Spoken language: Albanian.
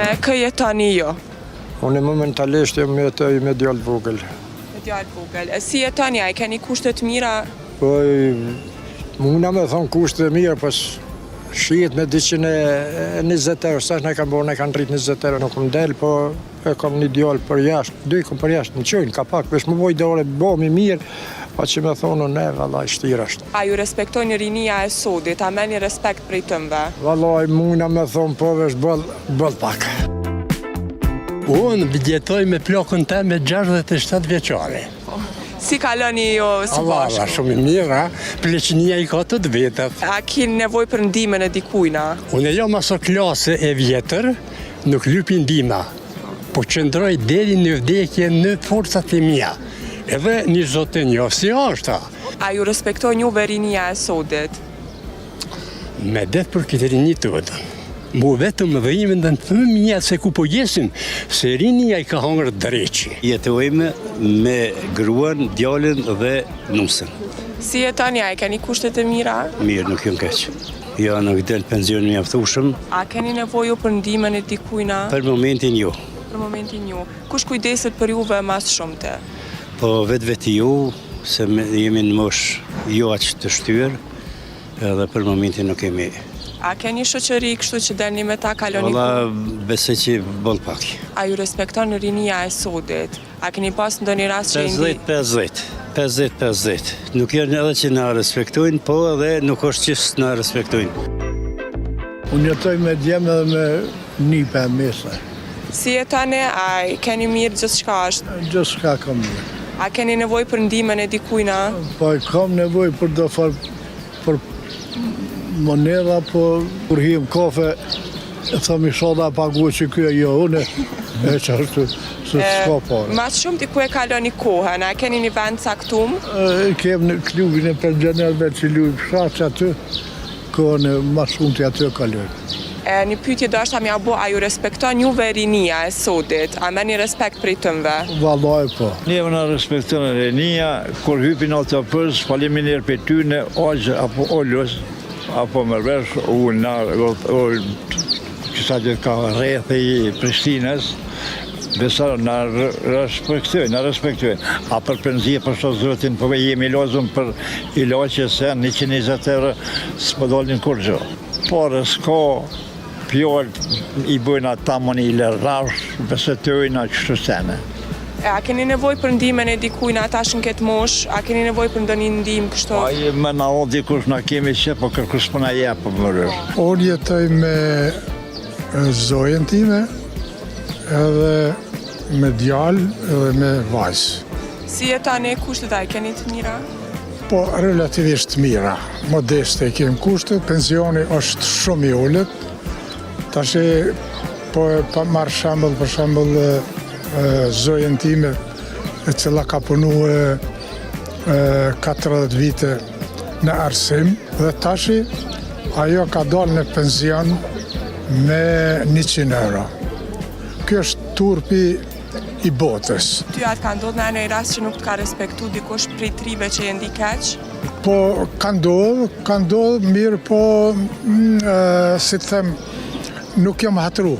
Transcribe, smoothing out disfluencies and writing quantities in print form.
Me kë jetoni ju? Unë momentalisht jam jetoj me djalë vogël. Me djalë vogël. Si jetoni, a i keni kushte të mira? Po, muna me thonë kushte të mirë, pas shihet me 220 euro, sa ne kam bërë, ne kanë rrit 20 euro, nuk më del, po e kam një djalë për jashtë, dy kom për jashtë, në qojnë, ka pak, vesh më voj dole, bëmi mirë, pa që me thonë, ne, vallaj, shtira është. A ju respektojnë rinia e sodit, a meni respekt prej tëmve? Vallaj, muna me thonë, po vesh bëll pak. Unë vjetoj me plakën te me 67 vjeqare. Si kaloni ju së Allah, bashku? shumë i mirë, pleqënia i ka të vetat. A keni nevojë për ndihmën e dikujna? Unë jam aso klase e vjetër, nuk lypi ndihma, po qëndroj deri në vdekje në forcat e mia. Edhe një zotë një, si është. A ju respektojnë juve rinia e sodit? Me det për këtë rinjë të vëtë. Mu vetëm dhe ime në të më mija se ku po jesim, se rinia i ka hangër dreqi. Jetojme me gruan, djalin dhe nusën. Si jetoni, a i keni kushtet e mira? Mirë, nuk jënë keq. Ja, nuk del pension mjaftueshëm. A keni nevojë për ndihmën e dikujna? Për momentin jo. Për momentin ju. Kush kujdeset për juve mas shumëte? Po vetë ju, se jemi në mosh jo aq të shtyrë, edhe për momentin nuk kemi. A keni shoqëri kështu që delni me ta kaloni? Valla, besoj që bëll pak. A ju respekton rinia e sodit? A keni pas ndonjë rast që 50-50. Nuk janë edhe që na respektojnë, po edhe nuk është që na respektojnë. Unë jetoj me djemë edhe me nipe e mesa. Si jetoni, a i keni mirë gjithçka është? Gjithçka kam mirë. A keni nevojë për ndihmën e dikujna? Po kam nevojë për do fal për moneda, po kur him kafe, thëmi shoda pagu që kjo jo, une e që është se s'ka pare. Mas shumë ti ku e kaloni kohën, a keni një vend caktum? Kem në klubin e pensionerëve që luj fshat që aty, kohën e mas shumë të aty e kaloj. Një pyetje do është a bo, a ju respekton juve rinia e sodit? A meni respekt prej tëmve? Vallaj po. Neve na respekton rinia, kur hypin autobus, faleminderit për tyne, aqë apo ollës, apo mërvesh, unë kësa që ka rrethë i Prishtinës, besa na respektojnë. A për penzije për shto zotin, po jemi lozëm për ilaqe se 120 euro s'po dolin kur gjo. Por s'ka pjollë i bëjnë ata mëni i lërrash, besetojnë a qështu sene. A keni nevojë për ndihmën e dikujna tash në këtë mosh? A keni nevojë për ndonjë ndihmë kështu? Ai më na o dikush na kemi që po kërkush po na jep po më. Unë jetoj me zojën time, edhe me djalë edhe me vajzë. Si jetoni, kushtet a i keni të mira? Po, relativisht mira. Modeste kem kushtet, pensioni është shumë i ulët. Tash po marr shembull, për shembull zojën time, e cila ka punu 40 vite në arsim, dhe tashi ajo ka dalë në pension me 100 euro. Kjo është turpi i botës. Ty atë ka ndodhur në një rast që nuk të ka respektu dikush prej trive që je ndi keq? Po, ka ndodhë mirë, po, si të them, nuk jam hatru.